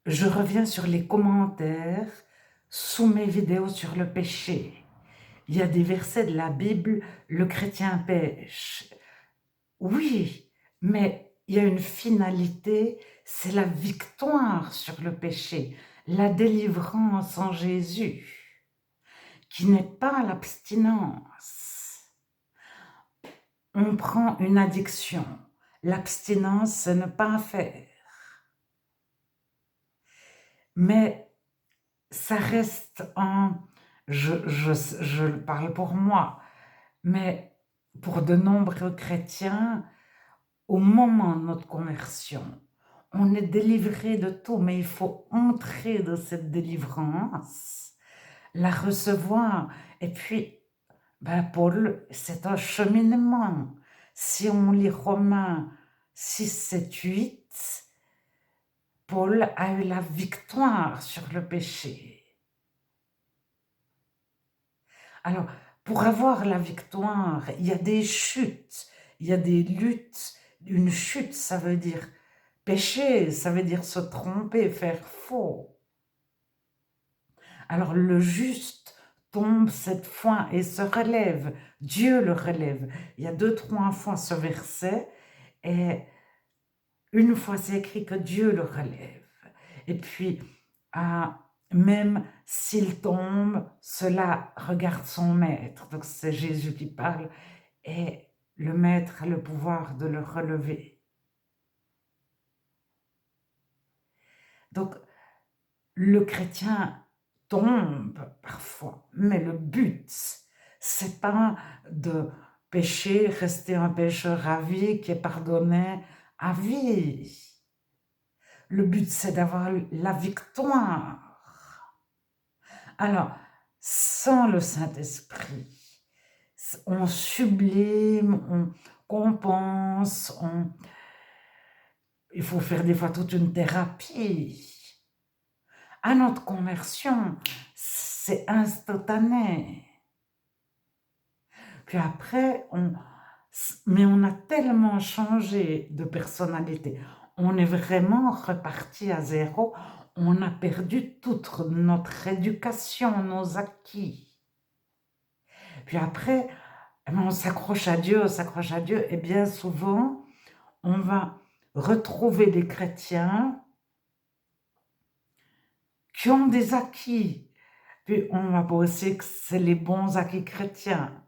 je reviens sur les commentaires sous mes vidéos sur le péché. Il y a des versets de la Bible, le chrétien pêche. Oui, mais il y a une finalité, c'est la victoire sur le péché, la délivrance en Jésus, qui n'est pas l'abstinence. On prend une addiction. L'abstinence, c'est ne pas faire. Mais ça reste en... Je parle pour moi, mais pour de nombreux chrétiens, au moment de notre conversion, on est délivré de tout, mais il faut entrer dans cette délivrance, la recevoir. Et puis, Paul, c'est un cheminement. Si on lit Romains 6, 7, 8, Paul a eu la victoire sur le péché. Alors, pour avoir la victoire, il y a des chutes, il y a des luttes. Une chute, ça veut dire pécher, ça veut dire se tromper, faire faux. Alors, le juste tombe cette fois et se relève. Dieu le relève. Il y a 2-3 fois ce verset et une fois c'est écrit que Dieu le relève. Et puis, même s'il tombe, cela regarde son maître. Donc c'est Jésus qui parle et le maître a le pouvoir de le relever. Donc le chrétien tombe parfois, mais le but, c'est pas de pécher, rester un pécheur à vie qui est pardonné à vie. Le but, c'est d'avoir la victoire. Alors, sans le Saint-Esprit, on sublime, on compense, il faut faire des fois toute une thérapie. À notre conversion, c'est instantané. Puis après, mais on a tellement changé de personnalité. On est vraiment reparti à zéro. On a perdu toute notre éducation, nos acquis. Puis après, on s'accroche à Dieu, et bien souvent, on va retrouver des chrétiens qui ont des acquis. Puis on va penser que c'est les bons acquis chrétiens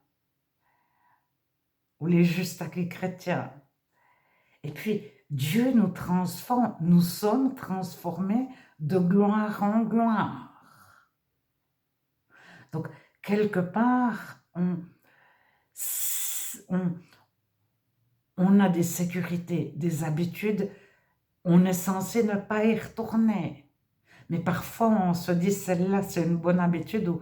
ou les justes acquis chrétiens. Et puis, Dieu nous transforme, nous sommes transformés de gloire en gloire. Donc, quelque part, on a des sécurités, des habitudes, on est censé ne pas y retourner. Mais parfois, on se dit, celle-là, c'est une bonne habitude où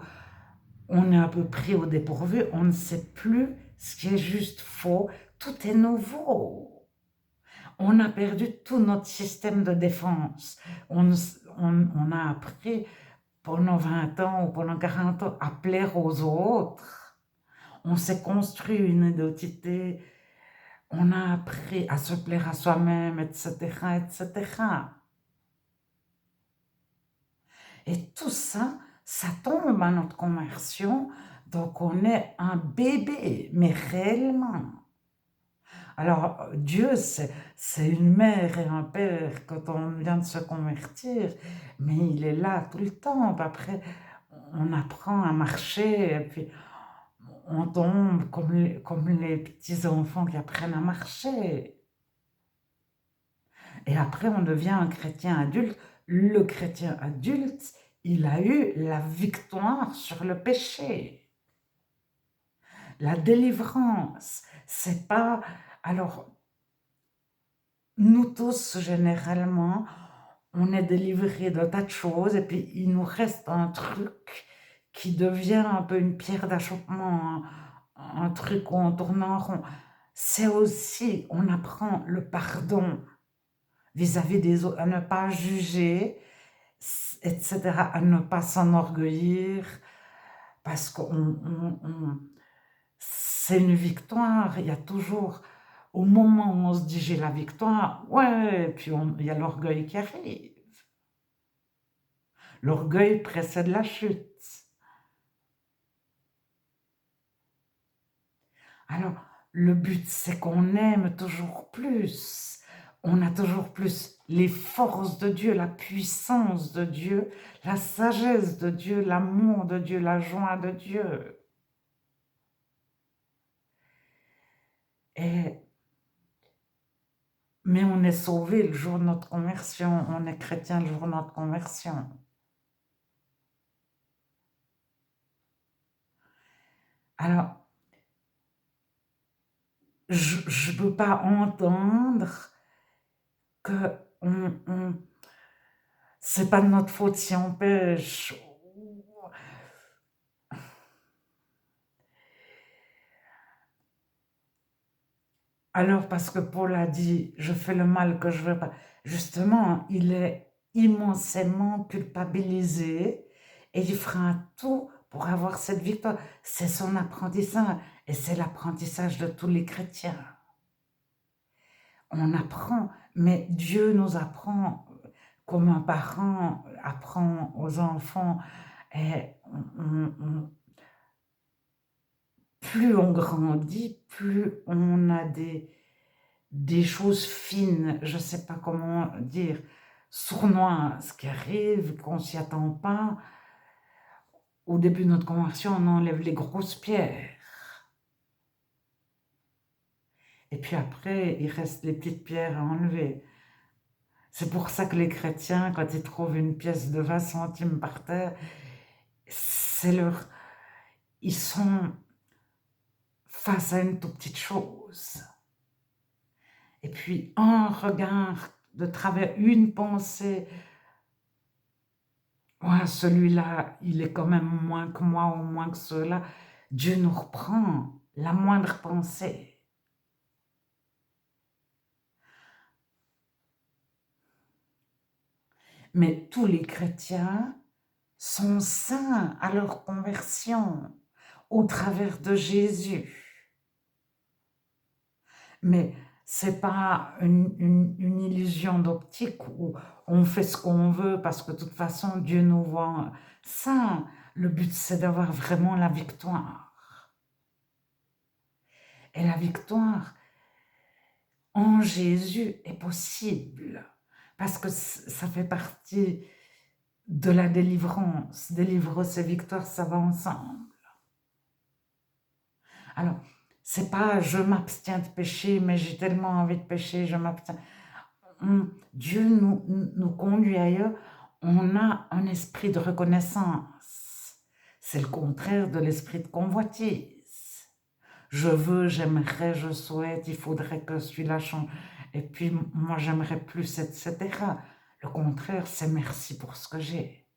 on est un peu pris au dépourvu, on ne sait plus ce qui est juste faux, tout est nouveau. On a perdu tout notre système de défense. On a appris pendant 20 ans ou pendant 40 ans à plaire aux autres. On s'est construit une identité. On a appris à se plaire à soi-même, etc., etc. Et tout ça, ça tombe à notre conversion. Donc on est un bébé, mais réellement. Alors, Dieu, c'est une mère et un père quand on vient de se convertir, mais il est là tout le temps. Puis après, on apprend à marcher, et puis on tombe comme les petits-enfants qui apprennent à marcher. Et après, on devient un chrétien adulte. Le chrétien adulte, il a eu la victoire sur le péché. La délivrance, c'est pas... Alors, nous tous, généralement, on est délivrés de tas de choses et puis il nous reste un truc qui devient un peu une pierre d'achoppement, un truc où on tourne en rond. C'est aussi, on apprend le pardon vis-à-vis des autres, à ne pas juger, etc., à ne pas s'enorgueillir, parce que c'est une victoire. Il y a toujours, au moment où on se dit j'ai la victoire, ouais, puis il y a l'orgueil qui arrive. L'orgueil précède la chute. Alors, le but, c'est qu'on aime toujours plus. On a toujours plus les forces de Dieu, la puissance de Dieu, la sagesse de Dieu, l'amour de Dieu, la joie de Dieu. Et, mais on est sauvé le jour de notre conversion, on est chrétien le jour de notre conversion. Alors, je ne peux pas entendre que c'est pas de notre faute si on pêche. Alors, parce que Paul a dit, je fais le mal que je veux pas. Justement, il est immensément culpabilisé et il fera tout pour avoir cette victoire. C'est son apprentissage et c'est l'apprentissage de tous les chrétiens. On apprend, mais Dieu nous apprend comme un parent apprend aux enfants. Et plus on grandit, plus on a des choses fines, je ne sais pas comment dire, sournoises qui arrivent, qu'on ne s'y attend pas. Au début de notre conversion, on enlève les grosses pierres. Et puis après, il reste les petites pierres à enlever. C'est pour ça que les chrétiens, quand ils trouvent une pièce de 20 centimes par terre, ils sont face à une toute petite chose. Et puis un regard de travers, une pensée, ouais, celui-là, il est quand même moins que moi ou moins que ceux-là. Dieu nous reprend la moindre pensée. Mais tous les chrétiens sont saints à leur conversion au travers de Jésus. Mais c'est pas une illusion d'optique où on fait ce qu'on veut parce que de toute façon Dieu nous voit saints. Le but, c'est d'avoir vraiment la victoire. Et la victoire en Jésus est possible parce que ça fait partie de la délivrance. Délivrance et victoire, ça va ensemble. Alors, c'est pas je m'abstiens de pécher, mais j'ai tellement envie de pécher, je m'abstiens. Dieu nous conduit ailleurs. On a un esprit de reconnaissance. C'est le contraire de l'esprit de convoitise. Je veux, j'aimerais, je souhaite, il faudrait que celui-là change. Et puis, moi, j'aimerais plus, etc. Le contraire, c'est merci pour ce que j'ai.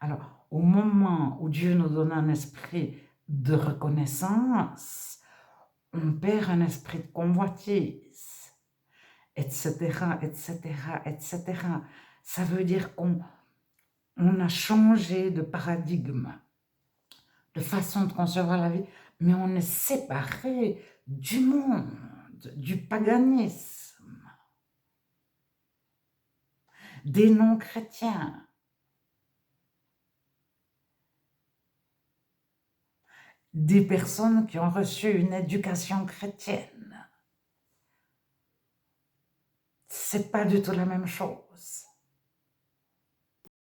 Alors, au moment où Dieu nous donne un esprit de reconnaissance, on perd un esprit de convoitise, etc., etc., etc. Ça veut dire qu'on a changé de paradigme, de façon de concevoir la vie, mais on est séparé du monde, du paganisme, des non-chrétiens. Des personnes qui ont reçu une éducation chrétienne. C'est pas du tout la même chose.